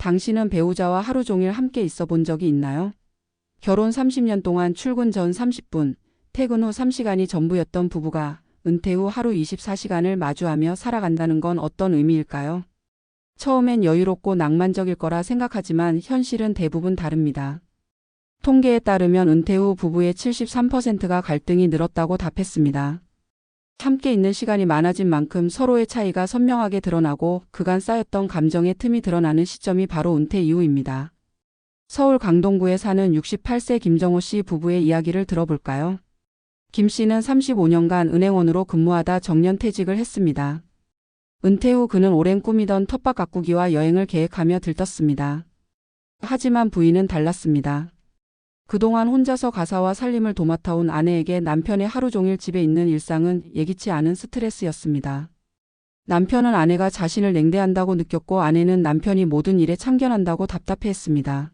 당신은 배우자와 하루 종일 함께 있어 본 적이 있나요? 결혼 30년 동안 출근 전 30분, 퇴근 후 3시간이 전부였던 부부가 은퇴 후 하루 24시간을 마주하며 살아간다는 건 어떤 의미일까요? 처음엔 여유롭고 낭만적일 거라 생각하지만 현실은 대부분 다릅니다. 통계에 따르면 은퇴 후 부부의 73%가 갈등이 늘었다고 답했습니다. 함께 있는 시간이 많아진 만큼 서로의 차이가 선명하게 드러나고 그간 쌓였던 감정의 틈이 드러나는 시점이 바로 은퇴 이후입니다. 서울 강동구에 사는 68세 김정호 씨 부부의 이야기를 들어볼까요? 김 씨는 35년간 은행원으로 근무하다 정년퇴직을 했습니다. 은퇴 후 그는 오랜 꿈이던 텃밭 가꾸기와 여행을 계획하며 들떴습니다. 하지만 부인은 달랐습니다. 그동안 혼자서 가사와 살림을 도맡아온 아내에게 남편의 하루 종일 집에 있는 일상은 예기치 않은 스트레스였습니다. 남편은 아내가 자신을 냉대한다고 느꼈고 아내는 남편이 모든 일에 참견한다고 답답해했습니다.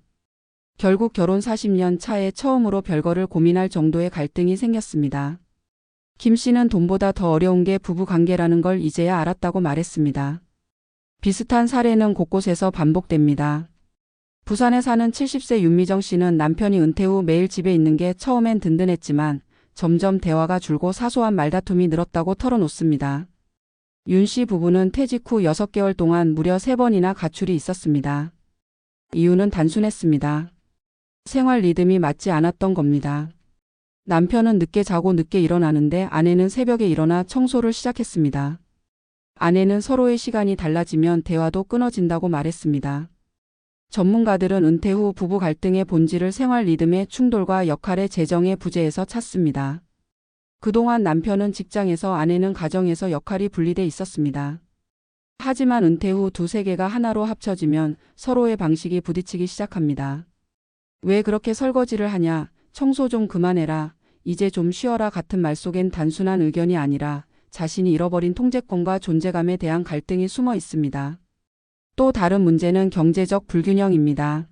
결국 결혼 40년 차에 처음으로 별거를 고민할 정도의 갈등이 생겼습니다. 김 씨는 돈보다 더 어려운 게 부부 관계라는 걸 이제야 알았다고 말했습니다. 비슷한 사례는 곳곳에서 반복됩니다. 부산에 사는 70세 윤미정 씨는 남편이 은퇴 후 매일 집에 있는 게 처음엔 든든했지만 점점 대화가 줄고 사소한 말다툼이 늘었다고 털어놓습니다. 윤 씨 부부는 퇴직 후 6개월 동안 무려 3번이나 가출이 있었습니다. 이유는 단순했습니다. 생활 리듬이 맞지 않았던 겁니다. 남편은 늦게 자고 늦게 일어나는데 아내는 새벽에 일어나 청소를 시작했습니다. 아내는 서로의 시간이 달라지면 대화도 끊어진다고 말했습니다. 전문가들은 은퇴 후 부부 갈등의 본질을 생활 리듬의 충돌과 역할의 재정의 부재에서 찾습니다. 그동안 남편은 직장에서 아내는 가정에서 역할이 분리돼 있었습니다. 하지만 은퇴 후 두 세계가 하나로 합쳐지면 서로의 방식이 부딪히기 시작합니다. 왜 그렇게 설거지를 하냐, 청소 좀 그만해라, 이제 좀 쉬어라 같은 말 속엔 단순한 의견이 아니라 자신이 잃어버린 통제권과 존재감에 대한 갈등이 숨어 있습니다. 또 다른 문제는 경제적 불균형입니다.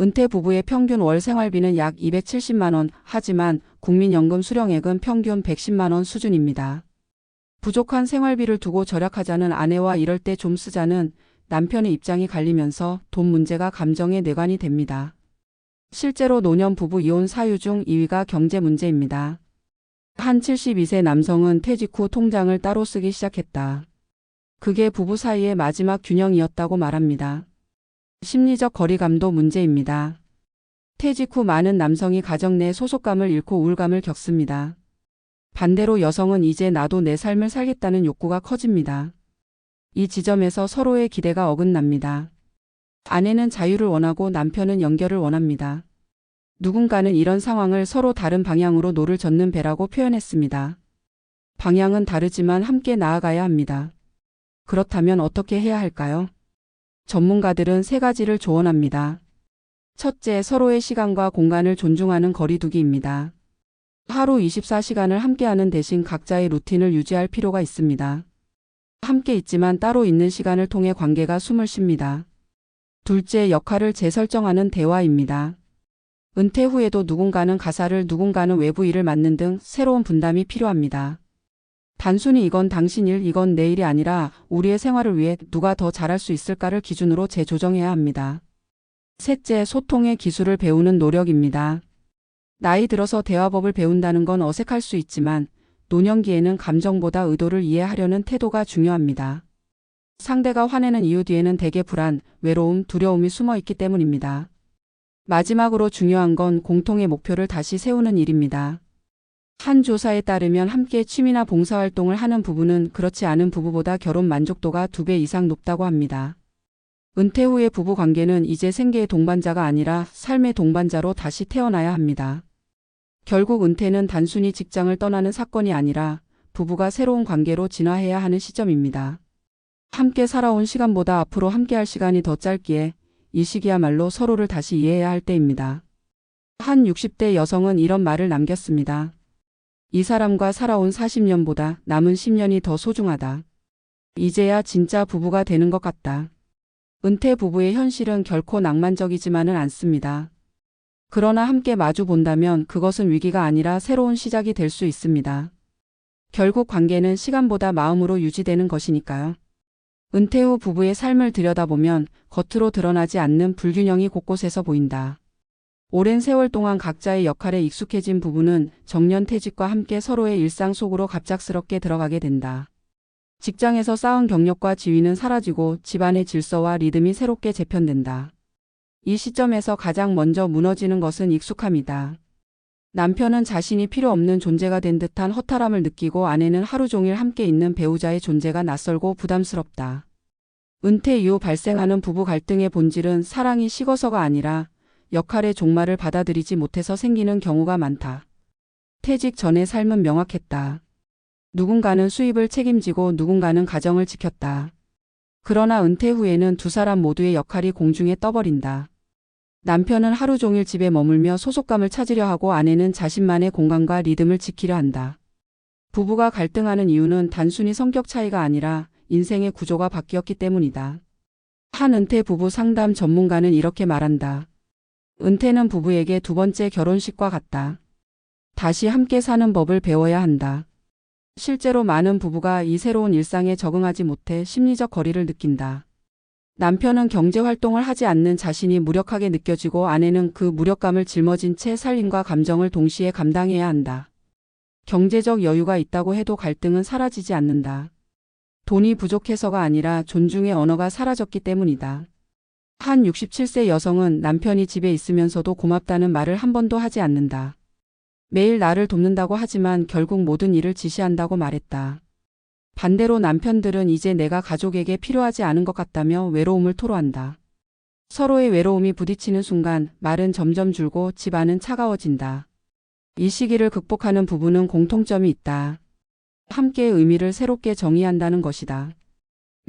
은퇴 부부의 평균 월 생활비는 약 270만 원, 하지만 국민연금 수령액은 평균 110만 원 수준입니다. 부족한 생활비를 두고 절약하자는 아내와 이럴 때 좀 쓰자는 남편의 입장이 갈리면서 돈 문제가 감정의 뇌관이 됩니다. 실제로 노년 부부 이혼 사유 중 2위가 경제 문제입니다. 한 72세 남성은 퇴직 후 통장을 따로 쓰기 시작했다. 그게 부부 사이의 마지막 균형이었다고 말합니다. 심리적 거리감도 문제입니다. 퇴직 후 많은 남성이 가정 내 소속감을 잃고 우울감을 겪습니다. 반대로 여성은 이제 나도 내 삶을 살겠다는 욕구가 커집니다. 이 지점에서 서로의 기대가 어긋납니다. 아내는 자유를 원하고 남편은 연결을 원합니다. 누군가는 이런 상황을 서로 다른 방향으로 노를 젓는 배라고 표현했습니다. 방향은 다르지만 함께 나아가야 합니다. 그렇다면 어떻게 해야 할까요? 전문가들은 3가지를 조언합니다. 첫째, 서로의 시간과 공간을 존중하는 거리두기입니다. 하루 24시간을 함께하는 대신 각자의 루틴을 유지할 필요가 있습니다. 함께 있지만 따로 있는 시간을 통해 관계가 숨을 쉽니다. 둘째, 역할을 재설정하는 대화입니다. 은퇴 후에도 누군가는 가사를 누군가는 외부 일을 맡는 등 새로운 분담이 필요합니다. 단순히 이건 당신 일, 이건 내 일이 아니라 우리의 생활을 위해 누가 더 잘할 수 있을까를 기준으로 재조정해야 합니다. 셋째, 소통의 기술을 배우는 노력입니다. 나이 들어서 대화법을 배운다는 건 어색할 수 있지만 노년기에는 감정보다 의도를 이해하려는 태도가 중요합니다. 상대가 화내는 이유 뒤에는 대개 불안, 외로움, 두려움이 숨어 있기 때문입니다. 마지막으로 중요한 건 공통의 목표를 다시 세우는 일입니다. 한 조사에 따르면 함께 취미나 봉사활동을 하는 부부는 그렇지 않은 부부보다 결혼 만족도가 2배 이상 높다고 합니다. 은퇴 후의 부부 관계는 이제 생계의 동반자가 아니라 삶의 동반자로 다시 태어나야 합니다. 결국 은퇴는 단순히 직장을 떠나는 사건이 아니라 부부가 새로운 관계로 진화해야 하는 시점입니다. 함께 살아온 시간보다 앞으로 함께할 시간이 더 짧기에 이 시기야말로 서로를 다시 이해해야 할 때입니다. 한 60대 여성은 이런 말을 남겼습니다. 이 사람과 살아온 40년보다 남은 10년이 더 소중하다. 이제야 진짜 부부가 되는 것 같다. 은퇴 부부의 현실은 결코 낭만적이지만은 않습니다. 그러나 함께 마주 본다면 그것은 위기가 아니라 새로운 시작이 될 수 있습니다. 결국 관계는 시간보다 마음으로 유지되는 것이니까요. 은퇴 후 부부의 삶을 들여다보면 겉으로 드러나지 않는 불균형이 곳곳에서 보인다. 오랜 세월 동안 각자의 역할에 익숙해진 부부는 정년퇴직과 함께 서로의 일상 속으로 갑작스럽게 들어가게 된다. 직장에서 쌓은 경력과 지위는 사라지고 집안의 질서와 리듬이 새롭게 재편된다. 이 시점에서 가장 먼저 무너지는 것은 익숙함이다. 남편은 자신이 필요 없는 존재가 된 듯한 허탈함을 느끼고 아내는 하루 종일 함께 있는 배우자의 존재가 낯설고 부담스럽다. 은퇴 이후 발생하는 부부 갈등의 본질은 사랑이 식어서가 아니라 역할의 종말을 받아들이지 못해서 생기는 경우가 많다. 퇴직 전의 삶은 명확했다. 누군가는 수입을 책임지고 누군가는 가정을 지켰다. 그러나 은퇴 후에는 두 사람 모두의 역할이 공중에 떠버린다. 남편은 하루 종일 집에 머물며 소속감을 찾으려 하고 아내는 자신만의 공간과 리듬을 지키려 한다. 부부가 갈등하는 이유는 단순히 성격 차이가 아니라 인생의 구조가 바뀌었기 때문이다. 한 은퇴 부부 상담 전문가는 이렇게 말한다. 은퇴는 부부에게 두 번째 결혼식과 같다. 다시 함께 사는 법을 배워야 한다. 실제로 많은 부부가 이 새로운 일상에 적응하지 못해 심리적 거리를 느낀다. 남편은 경제 활동을 하지 않는 자신이 무력하게 느껴지고 아내는 그 무력감을 짊어진 채 살림과 감정을 동시에 감당해야 한다. 경제적 여유가 있다고 해도 갈등은 사라지지 않는다. 돈이 부족해서가 아니라 존중의 언어가 사라졌기 때문이다. 한 67세 여성은 남편이 집에 있으면서도 고맙다는 말을 한 번도 하지 않는다. 매일 나를 돕는다고 하지만 결국 모든 일을 지시한다고 말했다. 반대로 남편들은 이제 내가 가족에게 필요하지 않은 것 같다며 외로움을 토로한다. 서로의 외로움이 부딪히는 순간 말은 점점 줄고 집안은 차가워진다. 이 시기를 극복하는 부부는 공통점이 있다. 함께의 의미를 새롭게 정의한다는 것이다.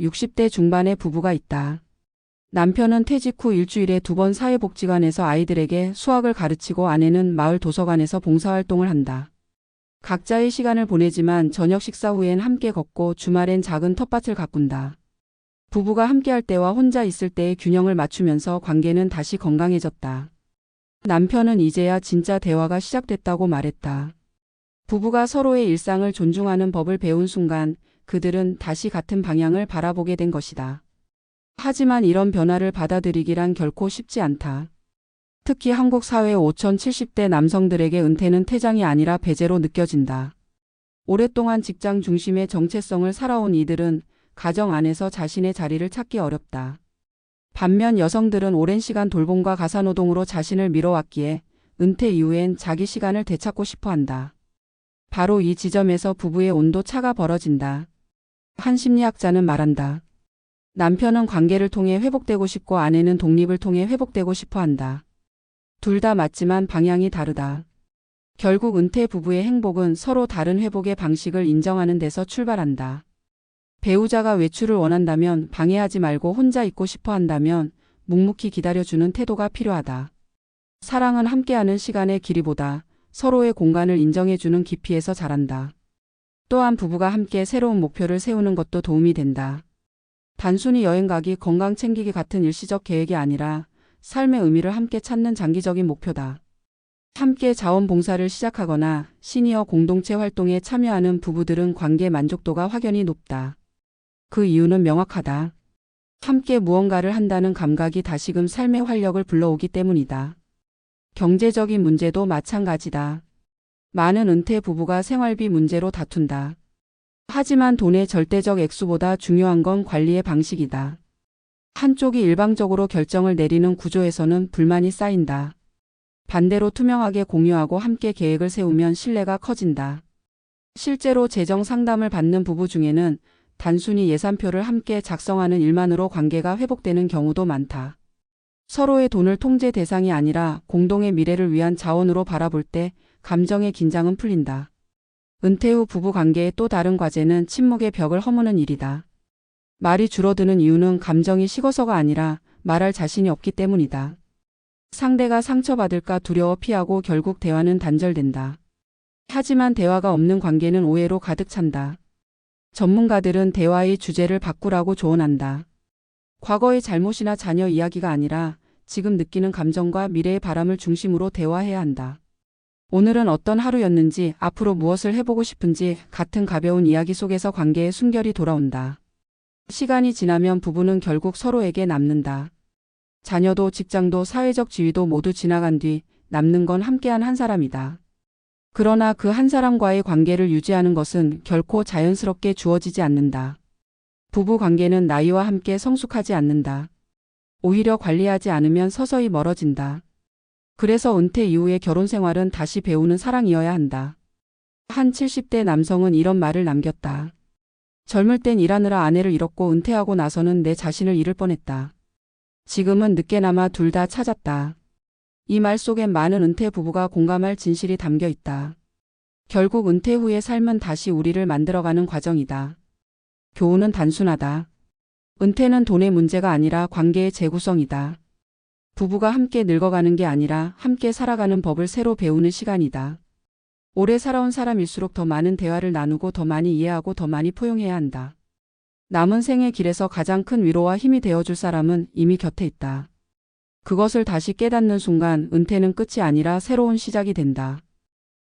60대 중반의 부부가 있다. 남편은 퇴직 후 일주일에 2번 사회복지관에서 아이들에게 수학을 가르치고 아내는 마을 도서관에서 봉사활동을 한다. 각자의 시간을 보내지만 저녁 식사 후엔 함께 걷고 주말엔 작은 텃밭을 가꾼다. 부부가 함께할 때와 혼자 있을 때의 균형을 맞추면서 관계는 다시 건강해졌다. 남편은 이제야 진짜 대화가 시작됐다고 말했다. 부부가 서로의 일상을 존중하는 법을 배운 순간 그들은 다시 같은 방향을 바라보게 된 것이다. 하지만 이런 변화를 받아들이기란 결코 쉽지 않다. 특히 한국 사회 5070대 남성들에게 은퇴는 퇴장이 아니라 배제로 느껴진다. 오랫동안 직장 중심의 정체성을 살아온 이들은 가정 안에서 자신의 자리를 찾기 어렵다. 반면 여성들은 오랜 시간 돌봄과 가사노동으로 자신을 미뤄왔기에 은퇴 이후엔 자기 시간을 되찾고 싶어 한다. 바로 이 지점에서 부부의 온도 차가 벌어진다. 한 심리학자는 말한다. 남편은 관계를 통해 회복되고 싶고 아내는 독립을 통해 회복되고 싶어 한다. 둘 다 맞지만 방향이 다르다. 결국 은퇴 부부의 행복은 서로 다른 회복의 방식을 인정하는 데서 출발한다. 배우자가 외출을 원한다면 방해하지 말고 혼자 있고 싶어 한다면 묵묵히 기다려주는 태도가 필요하다. 사랑은 함께하는 시간의 길이보다 서로의 공간을 인정해주는 깊이에서 자란다. 또한 부부가 함께 새로운 목표를 세우는 것도 도움이 된다. 단순히 여행 가기, 건강 챙기기 같은 일시적 계획이 아니라 삶의 의미를 함께 찾는 장기적인 목표다. 함께 자원봉사를 시작하거나 시니어 공동체 활동에 참여하는 부부들은 관계 만족도가 확연히 높다. 그 이유는 명확하다. 함께 무언가를 한다는 감각이 다시금 삶의 활력을 불러오기 때문이다. 경제적인 문제도 마찬가지다. 많은 은퇴 부부가 생활비 문제로 다툰다. 하지만 돈의 절대적 액수보다 중요한 건 관리의 방식이다. 한쪽이 일방적으로 결정을 내리는 구조에서는 불만이 쌓인다. 반대로 투명하게 공유하고 함께 계획을 세우면 신뢰가 커진다. 실제로 재정 상담을 받는 부부 중에는 단순히 예산표를 함께 작성하는 일만으로 관계가 회복되는 경우도 많다. 서로의 돈을 통제 대상이 아니라 공동의 미래를 위한 자원으로 바라볼 때 감정의 긴장은 풀린다. 은퇴 후 부부 관계의 또 다른 과제는 침묵의 벽을 허무는 일이다. 말이 줄어드는 이유는 감정이 식어서가 아니라 말할 자신이 없기 때문이다. 상대가 상처받을까 두려워 피하고 결국 대화는 단절된다. 하지만 대화가 없는 관계는 오해로 가득 찬다. 전문가들은 대화의 주제를 바꾸라고 조언한다. 과거의 잘못이나 자녀 이야기가 아니라 지금 느끼는 감정과 미래의 바람을 중심으로 대화해야 한다. 오늘은 어떤 하루였는지, 앞으로 무엇을 해보고 싶은지 같은 가벼운 이야기 속에서 관계의 순결이 돌아온다. 시간이 지나면 부부는 결국 서로에게 남는다. 자녀도 직장도 사회적 지위도 모두 지나간 뒤 남는 건 함께한 한 사람이다. 그러나 그 한 사람과의 관계를 유지하는 것은 결코 자연스럽게 주어지지 않는다. 부부 관계는 나이와 함께 성숙하지 않는다. 오히려 관리하지 않으면 서서히 멀어진다. 그래서 은퇴 이후의 결혼 생활은 다시 배우는 사랑이어야 한다. 한 70대 남성은 이런 말을 남겼다. 젊을 땐 일하느라 아내를 잃었고 은퇴하고 나서는 내 자신을 잃을 뻔했다. 지금은 늦게나마 둘 다 찾았다. 이 말 속엔 많은 은퇴 부부가 공감할 진실이 담겨 있다. 결국 은퇴 후의 삶은 다시 우리를 만들어가는 과정이다. 교훈은 단순하다. 은퇴는 돈의 문제가 아니라 관계의 재구성이다. 부부가 함께 늙어가는 게 아니라 함께 살아가는 법을 새로 배우는 시간이다. 오래 살아온 사람일수록 더 많은 대화를 나누고 더 많이 이해하고 더 많이 포용해야 한다. 남은 생의 길에서 가장 큰 위로와 힘이 되어줄 사람은 이미 곁에 있다. 그것을 다시 깨닫는 순간 은퇴는 끝이 아니라 새로운 시작이 된다.